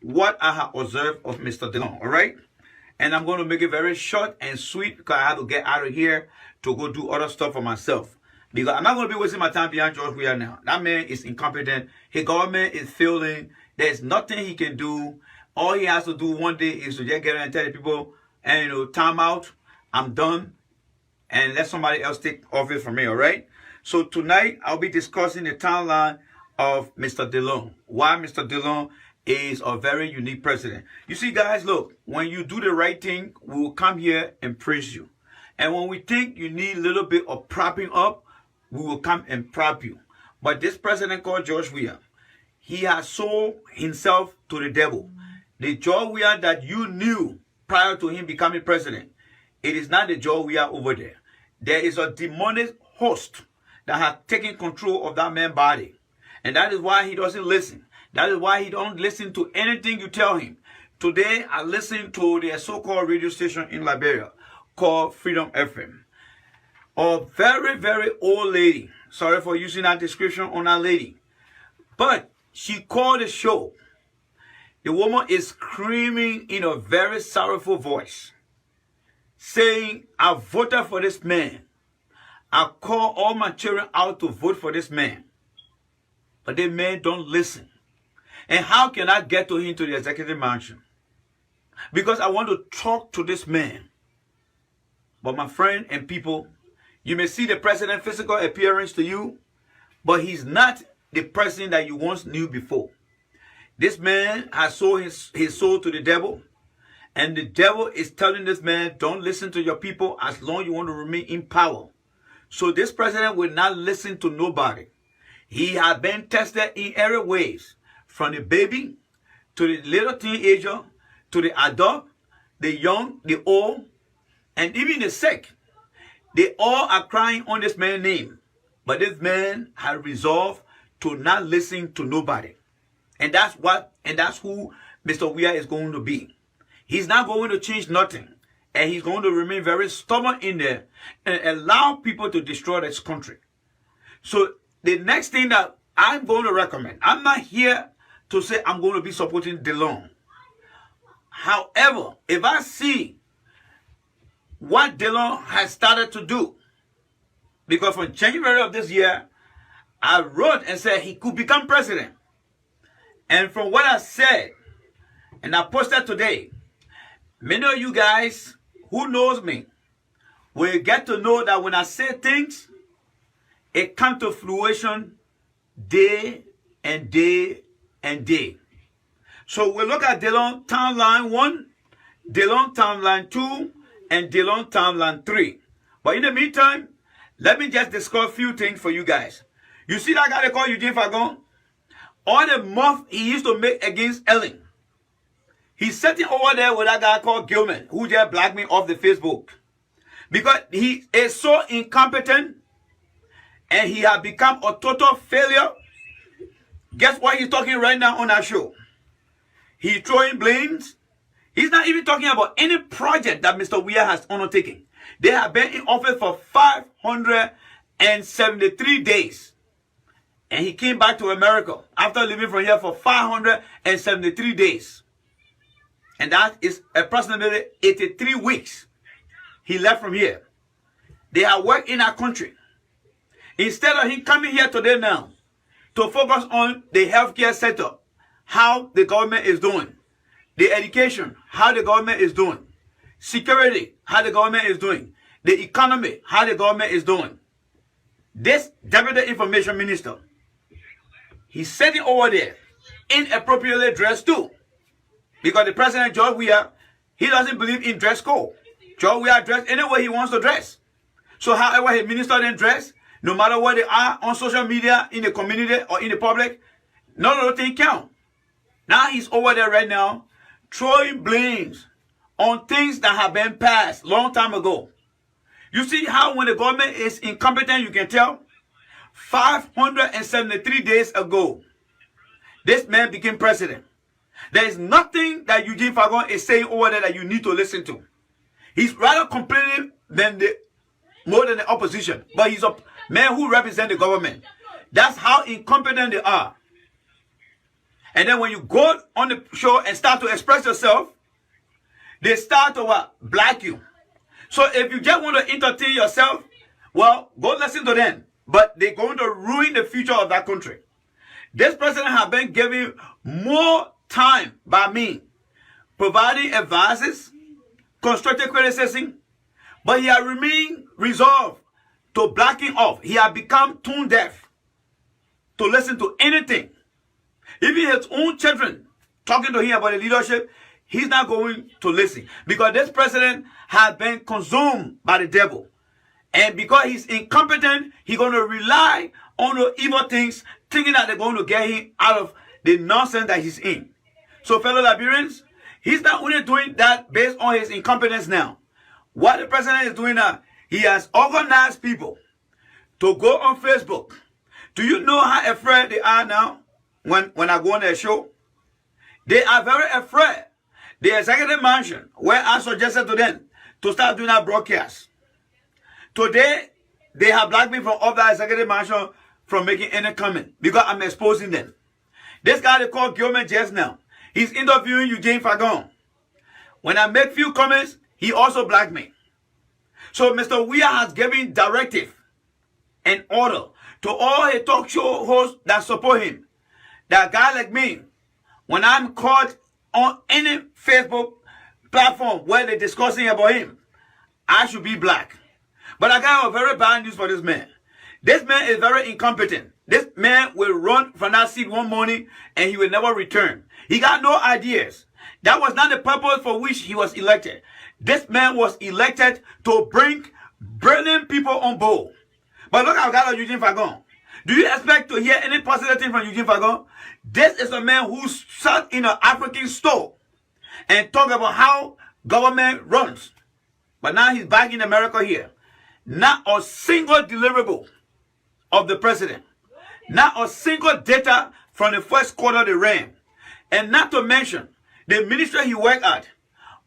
what I have observed of Mr. Dillon, all right? And I'm going to make it very short and sweet because I have to get out of here to go do other stuff for myself. Because I'm not going to be wasting my time behind George Weah now. That man is incompetent. His government is failing. There's nothing he can do. All he has to do one day is to just get in and tell the people, and time out, I'm done, and let somebody else take office from me, all right? So tonight, I'll be discussing the timeline of Mr. Dillon. Why Mr. Dillon is a very unique president. You see, guys, look, when you do the right thing, we will come here and praise you. And when we think you need a little bit of propping up, we will come and prop you. But this president called George Weah, he has sold himself to the devil. The George Weah that you knew prior to him becoming president, it is not the George Weah over there. There is a demonic host that has taken control of that man's body. And that is why he doesn't listen. That is why he don't listen to anything you tell him. Today, I listened to their so-called radio station in Liberia called Freedom FM. A very, very old lady. Sorry for using that description on that lady. But she called the show. The woman is screaming in a very sorrowful voice, saying, I voted for this man. I call all my children out to vote for this man. But the man don't listen. And how can I get to him to the executive mansion? Because I want to talk to this man. But my friend and people, you may see the president's physical appearance to you, but he's not the president that you once knew before. This man has sold his soul to the devil, and the devil is telling this man, don't listen to your people as long as you want to remain in power. So this president will not listen to nobody. He has been tested in every ways, from the baby to the little teenager, to the adult, the young, the old, and even the sick. They all are crying on this man's name. But this man has resolved to not listen to nobody. And that's who Mr. Weah is going to be. He's not going to change nothing. And he's going to remain very stubborn in there and allow people to destroy this country. So the next thing that I'm going to recommend, I'm not here to say I'm going to be supporting Dillon. However, if I see what Dillon has started to do, because from January of this year, I wrote and said he could become president. And from what I said, and I posted today, many of you guys who knows me will get to know that when I say things, it comes to fruition day and day and day. So we look at Dillon timeline 1, Dillon timeline 2, and Dillon timeline 3. But in the meantime, let me just discuss a few things for you guys. You see that guy they call Eugene Fagon? All the muff he used to make against Ellen, he's sitting over there with that guy called Gilman, who just blacked me off the Facebook. Because he is so incompetent and he has become a total failure. Guess what he's talking right now on our show? He's throwing blames. He's not even talking about any project that Mr. Weah has undertaken. They have been in office for 573 days. And he came back to America after living from here for 573 days. And that is approximately 83 weeks he left from here. They have worked in our country. Instead of him coming here today now to focus on the healthcare sector, how the government is doing, the education, how the government is doing, security, how the government is doing, the economy, how the government is doing. This Deputy Information Minister, he's sitting over there, inappropriately dressed too. Because the President, George Weah, he doesn't believe in dress code. George Weah dress any way he wants to dress. So however his minister then dress, no matter where they are on social media, in the community or in the public, none of those things count. Now he's over there right now, throwing blames on things that have been passed long time ago. You see how when the government is incompetent, you can tell? 573 days ago, this man became president. There is nothing that Eugene Fagon is saying over there that you need to listen to. He's rather complaining more than the opposition. But he's a man who represents the government. That's how incompetent they are. And then when you go on the show and start to express yourself, they start to what? Black you. So if you just want to entertain yourself, well, go listen to them. But they're going to ruin the future of that country. This president has been given more time by me, providing advices, constructive criticism, but he has remained resolved to blacking off. He has become tone deaf to listen to anything. Even his own children talking to him about the leadership, he's not going to listen. Because this president has been consumed by the devil. And because he's incompetent, he's going to rely on the evil things, thinking that they're going to get him out of the nonsense that he's in. So fellow Liberians, he's not only doing that based on his incompetence now. What the president is doing now, he has organized people to go on Facebook. Do you know how afraid they are now when I go on their show? They are very afraid. The executive mansion, where I suggested to them to start doing that broadcast. Today, they have blocked me from off that executive mansion from making any comment because I'm exposing them. This guy they call Gov't just now, he's interviewing Eugene Fagon. When I make few comments, he also blocked me. So Mr. Weah has given directive and order to all his talk show hosts that support him. That guy like me, when I'm caught on any Facebook platform where they're discussing about him, I should be black. But I got a very bad news for this man. This man is very incompetent. This man will run from that seat one morning and he will never return. He got no ideas. That was not the purpose for which he was elected. This man was elected to bring brilliant people on board. But look how God Eugene Fagon. Do you expect to hear any positive thing from Eugene Fagon? This is a man who sat in an African store and talked about how government runs. But now he's back in America here. Not a single deliverable of the president. Not a single data from the first quarter they ran. And not to mention the ministry he worked at.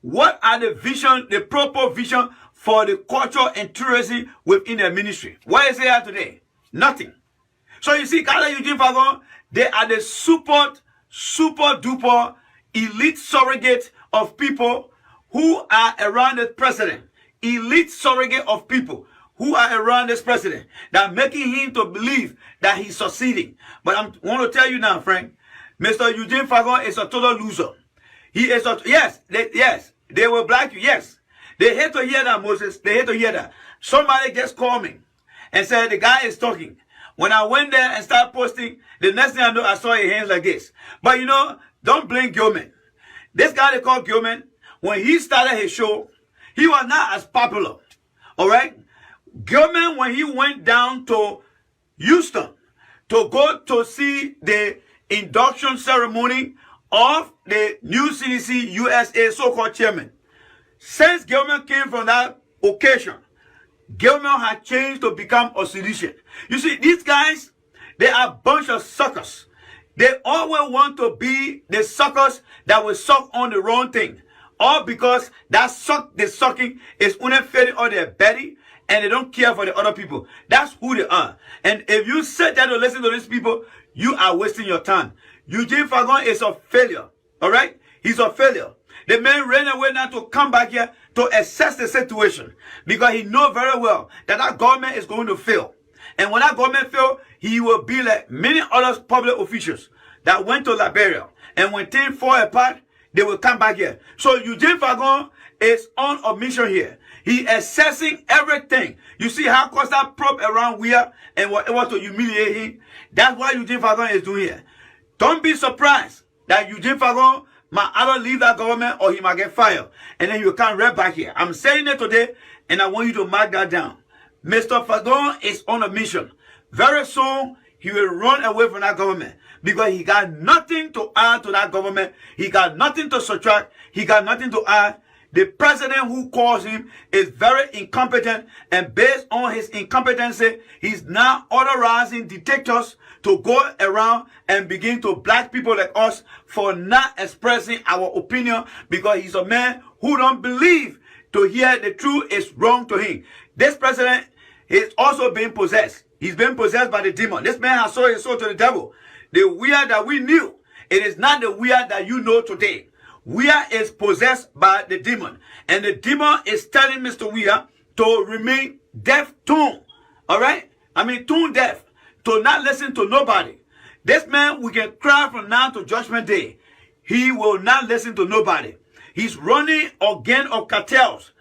What are the vision, the proper vision for the culture and tourism within the ministry? What is it here today? Nothing. So you see, Ghana Eugene Fagon, they are the super duper elite surrogate of people who are around the president. Elite surrogate of people who are around this president that are making him to believe that he's succeeding. But I want to tell you now, Frank, Mr. Eugene Fagon is a total loser. He is a, yes, they will black you, yes. They hate to hear that, Moses. They hate to hear that. Somebody just called me and said the guy is talking. When I went there and started posting, the next thing I know, I saw his hands like this. But you know, don't blame Gov't. This guy they call Gov't, when he started his show, he was not as popular. All right? Gov't, when he went down to Houston to go to see the induction ceremony of the new CDC USA so-called chairman, since Gov't came from that occasion, Gov't had changed to become a sedition. You see, these guys, they are a bunch of suckers. They always want to be the suckers that will suck on the wrong thing. All because that the sucking is only fitting on their belly and they don't care for the other people. That's who they are. And if you sit there to listen to these people, you are wasting your time. Eugene Fagon is a failure. All right? He's a failure. The man ran away now to come back here to assess the situation because he knows very well that that government is going to fail. And when that government fails, he will be like many other public officials that went to Liberia. And when things fall apart, they will come back here. So Eugene Fagon is on a mission here. He assessing everything. You see how Costa probe around Weah and whatever to humiliate him. That's what Eugene Fagon is doing here. Don't be surprised that Eugene Fagon might either leave that government or he might get fired. And then he will come right back here. I'm saying it today and I want you to mark that down. Mr. Fagon is on a mission. Very soon, he will run away from that government because he got nothing to add to that government. He got nothing to subtract. He got nothing to add. The president who calls him is very incompetent, and based on his incompetency, he's now authorizing detectives to go around and begin to black people like us for not expressing our opinion because he's a man who don't believe to hear the truth is wrong to him. This president is also being possessed. He's been possessed by the demon. This man has sold his soul to the devil. The Weah that we knew It is not the Weah that you know today. Weah is possessed by the demon. And the demon is telling Mr. Weah to remain deaf tune. Alright? Tune deaf. To not listen to nobody. This man, we can cry from now to judgment day. He will not listen to nobody. He's running again of cartels.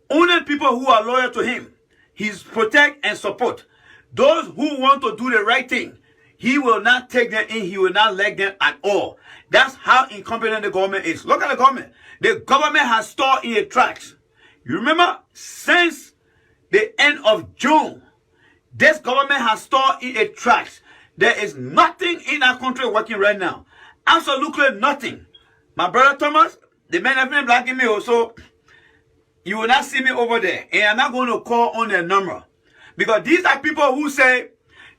Only people who are loyal to him, he's protect and support. Those who want to do the right thing, he will not take them in. He will not let them at all. That's how incompetent the government is. Look at the government. The government has stalled in the tracks. You remember, since the end of June, this government has stalled in the tracks. There is nothing in our country working right now. Absolutely nothing. My brother Thomas, the man has been blocking me also. You will not see me over there. And I'm not going to call on their number. Because these are people who say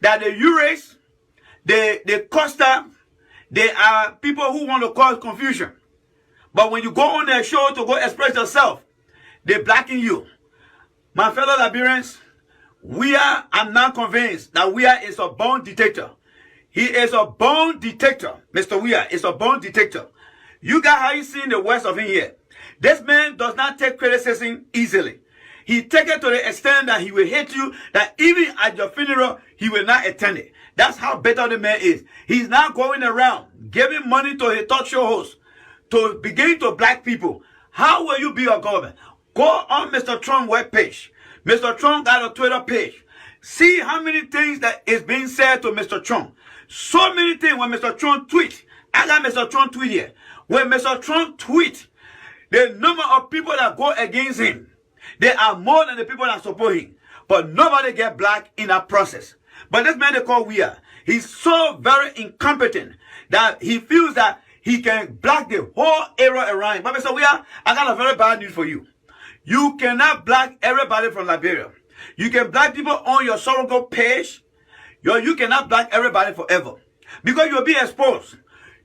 that the Urace, the Costa, they are people who want to cause confusion. But when you go on their show to go express yourself, they're blocking you. My fellow Liberians, I'm not convinced that Weah is a born dictator. He is a born dictator. Mr. Weah is a born dictator. You got how you seen the worst of him here. This man does not take criticism easily. He take it to the extent that he will hate you, that even at your funeral, he will not attend it. That's how better the man is. He's now going around giving money to his talk show host to begin to black people. How will you be a government? Go on Mr. Trump's webpage. Mr. Trump got a Twitter page. See how many things that is being said to Mr. Trump. So many things when Mr. Trump tweets. I got Mr. Trump tweet here. When Mr. Trump tweets, the number of people that go against him, they are more than the people that support him. But nobody get black in that process. But this man they call Weah, he's so very incompetent that he feels that he can black the whole area around him. But Mr. Weah, I got a very bad news for you. You cannot black everybody from Liberia. You can black people on your surrogate page. You cannot black everybody forever. Because you'll be exposed.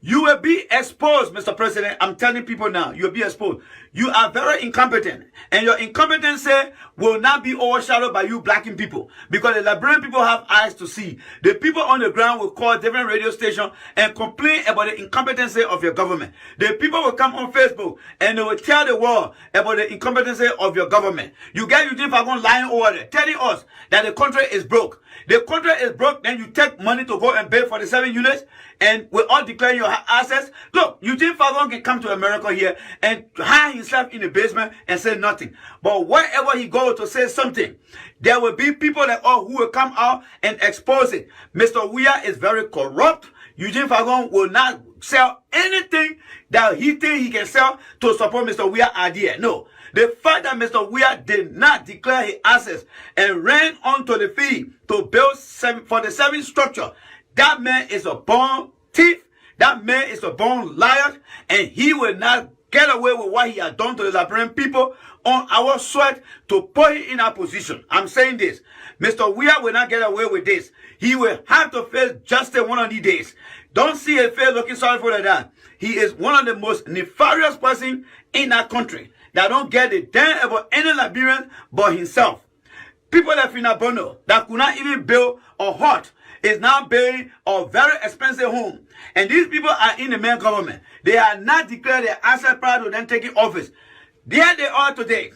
You will be exposed, Mr. President. I'm telling people now, you'll be exposed. You are very incompetent. And your incompetency will not be overshadowed by you blacking people. Because the Liberian people have eyes to see. The people on the ground will call different radio stations and complain about the incompetency of your government. The people will come on Facebook and they will tell the world about the incompetency of your government. You get Eugene Fagon lying over there, telling us that the country is broke. The country is broke, then you take money to go and pay for the 7 units, and we all declare your assets. Look, Eugene Fagon can come to America here and hide himself in the basement and say nothing. But wherever he goes to say something, there will be people that who will come out and expose it. Mr. Weah is very corrupt. Eugene Fagon will not sell anything that he thinks he can sell to support Mr. Weah's idea. No. The fact that Mr. Weah did not declare his assets and ran onto the field to build for the 7 structure, that man is a born thief. That man is a born liar, and he will not get away with what he has done to the Liberian people on our sweat to put him in our position. I'm saying this. Mr. Weah will not get away with this. He will have to face justice one of these days. Don't see his face looking sorry for that. He is one of the most nefarious persons in our country that don't get a damn about any Liberian but himself. People like Finabono that could not even build a hut is now building a very expensive home. And these people are in the main government. They are not declared their asset prior to them taking office. There they are today,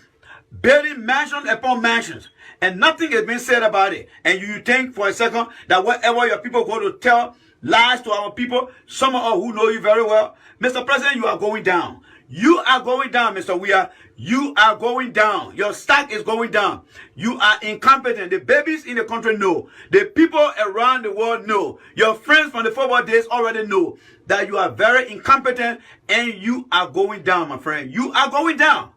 building mansions upon mansions. And nothing is being said about it. And you think for a second that whatever your people go to tell lies to our people, some of us who know you very well, Mr. President, you are going down. You are going down, Mr. Weah. You are going down. Your stock is going down. You are incompetent. The babies in the country know. The people around the world know. Your friends from the football days already know that you are very incompetent and you are going down, my friend. You are going down.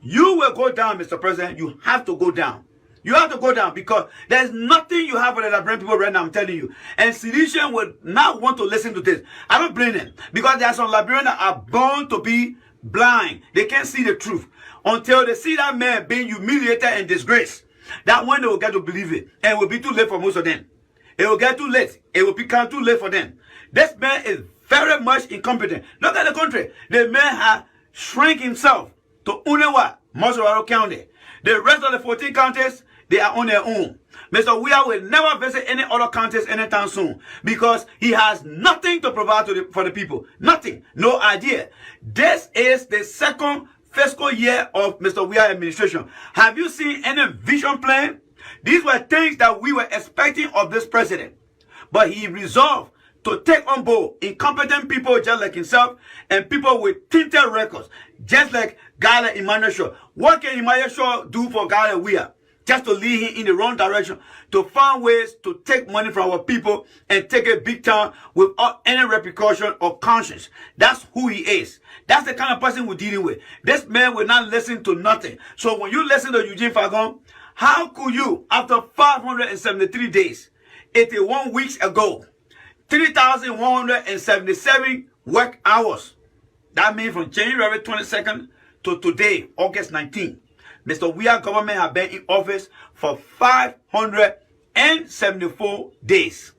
You will go down, Mr. President. You have to go down. You have to go down because there's nothing you have for the Liberian people right now, I'm telling you. And Silesian would not want to listen to this. I don't blame them because there are some Liberians that are born to be blind. They can't see the truth until they see that man being humiliated and disgraced. That when they will get to believe it, and it will be too late for most of them. It will get too late. It will become too late for them. This man is very much incompetent. Look at the country. The man has shrank himself to Unewa, Mossoraro County. The rest of the 14 counties They are on their own. Mr. Weah will never visit any other counties anytime soon because he has nothing to provide for the people. Nothing. No idea. This is the second fiscal year of Mr. Weah administration. Have you seen any vision plan? These were things that we were expecting of this president. But he resolved to take on board incompetent people just like himself and people with tinted records, just like Gov't Emmanuel Shaw. What can Emmanuel Shaw do for Gov't Weah? Just to lead him in the wrong direction, to find ways to take money from our people and take it big time without any repercussion or conscience. That's who he is. That's the kind of person we're dealing with. This man will not listen to nothing. So when you listen to Eugene Fagon, how could you, after 573 days, 81 weeks ago, 3,177 work hours. That means from January 22nd to today, August 19th. Mr. Weah government has been in office for 574 days.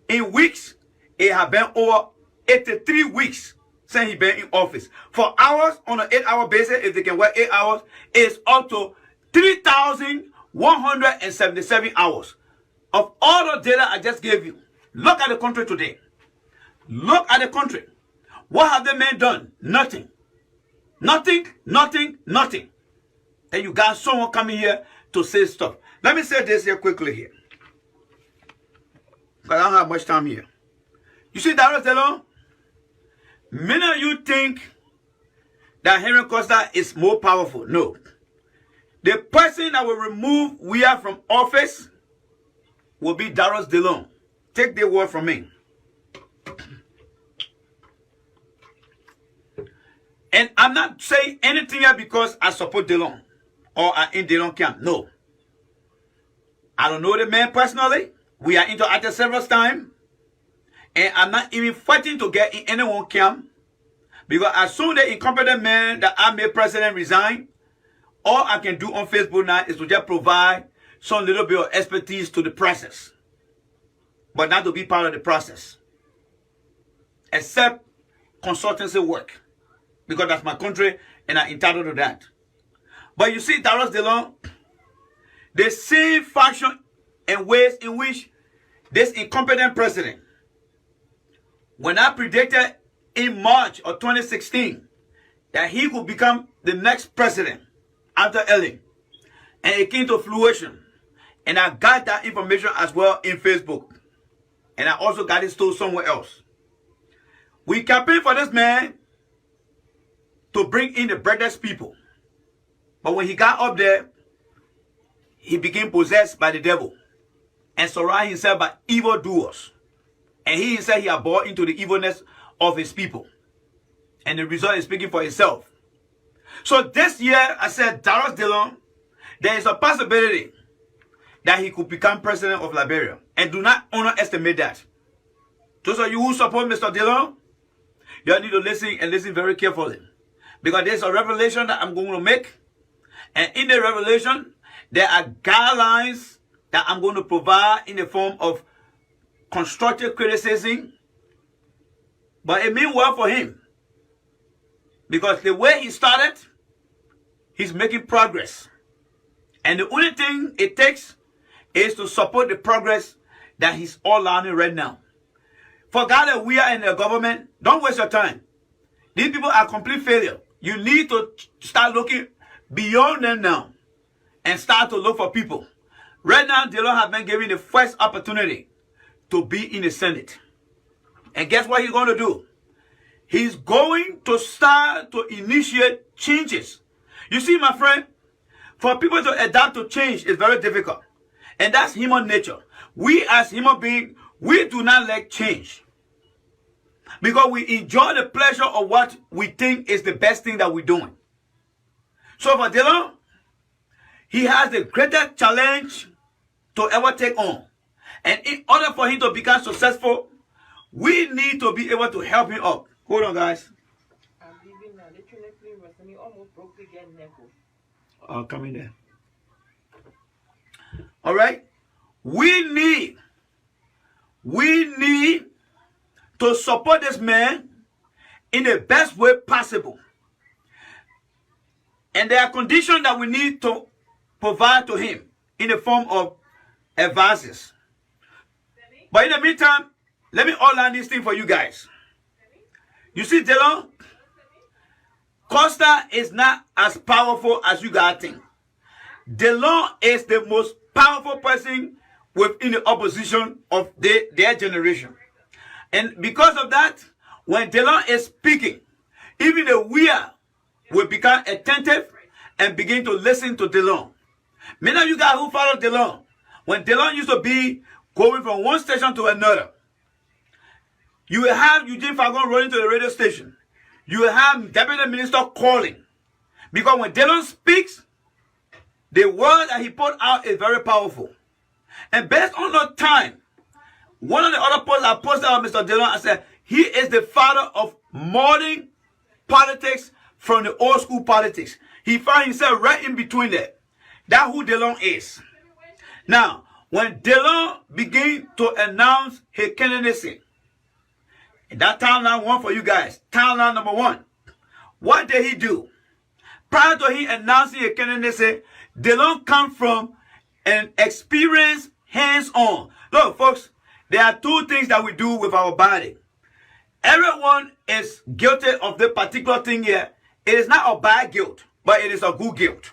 In weeks, it has been over 83 weeks since he been in office. For hours, on an 8-hour basis, if they can work 8 hours, it's up to 3,177 hours. Of all the data I just gave you, look at the country today. Look at the country. What have the men done? Nothing. Nothing, nothing, nothing. And you got someone coming here to say stuff. Let me say this here quickly here. Because I don't have much time here. You see Darius DeLong? Many of you think that Henry Costa is more powerful. No. The person that will remove Weah from office will be Darius DeLong. Take the word from me. And I'm not saying anything here because I support DeLong or I'm in DeLong camp. No. I don't know the man personally. We are interacted several times. And I'm not even fighting to get in anyone's camp. Because as soon as the incompetent man that I made president resign, all I can do on Facebook now is to just provide some little bit of expertise to the process. But not to be part of the process. Except consultancy work. Because that's my country and I'm entitled to that. But you see, Darius DeLong, the same fashion and ways in which this incompetent president, when I predicted in March of 2016 that he could become the next president after Ellen, and it came to fruition, and I got that information as well in Facebook, and I also got it stored somewhere else. We campaigned for this man to bring in the breadless people. But when he got up there, he became possessed by the devil and surrounded himself by evildoers. And he himself, he had bought into the evilness of his people. And the result is speaking for itself. So this year, I said, Darius DeLong, there is a possibility that he could become president of Liberia. And do not underestimate that. Those of you who support Mr. DeLong, you need to listen and listen very carefully. Because there's a revelation that I'm going to make. And in the revelation, there are guidelines that I'm going to provide in the form of constructive criticism. But it means well for him. Because the way he started, he's making progress. And the only thing it takes is to support the progress that he's all learning right now. For Gov't Weah and the government, don't waste your time. These people are complete failure. You need to start looking beyond them now and start to look for people. Right now, DeLong has been given the first opportunity to be in the Senate. And guess what he's going to do? He's going to start to initiate changes. You see, my friend, for people to adapt to change is very difficult. And that's human nature. We as human beings, we do not like change. Because we enjoy the pleasure of what we think is the best thing that we're doing. So for DeLong, he has the greatest challenge to ever take on. And in order for him to become successful, we need to be able to help him up. Hold on, guys. Come in there. All right. We need to support this man in the best way possible. And there are conditions that we need to provide to him. in the form of advices. But in the meantime, let me outline this thing for you guys. You see, Delon, Costa is not as powerful as you guys think. Delon is the most powerful person within the opposition of their generation. And because of that, when Delon is speaking, even the Weah will become attentive and begin to listen to Delon. Many of you guys who follow Delon, when Delon used to be going from one station to another, you will have Eugene Fagon running to the radio station. You will have Deputy Minister calling. Because when Delon speaks, the word that he put out is very powerful. And based on the time, one of the other posts I posted on Mr. Delon, I said, he is the father of modern politics from the old school politics. He found himself right in between there. That's who Delon is. Now, when Delon began to announce his candidacy, that timeline one for you guys, timeline number one, what did he do? Prior to him announcing his candidacy, Delon come from an experience hands-on. Look, folks, there are two things that we do with our body. Everyone is guilty of the particular thing here. It is not a bad guilt, but it is a good guilt.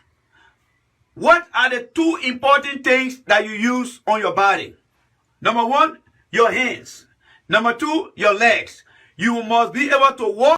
What are the two important things that you use on your body? Number one, your hands. Number two, your legs. You must be able to walk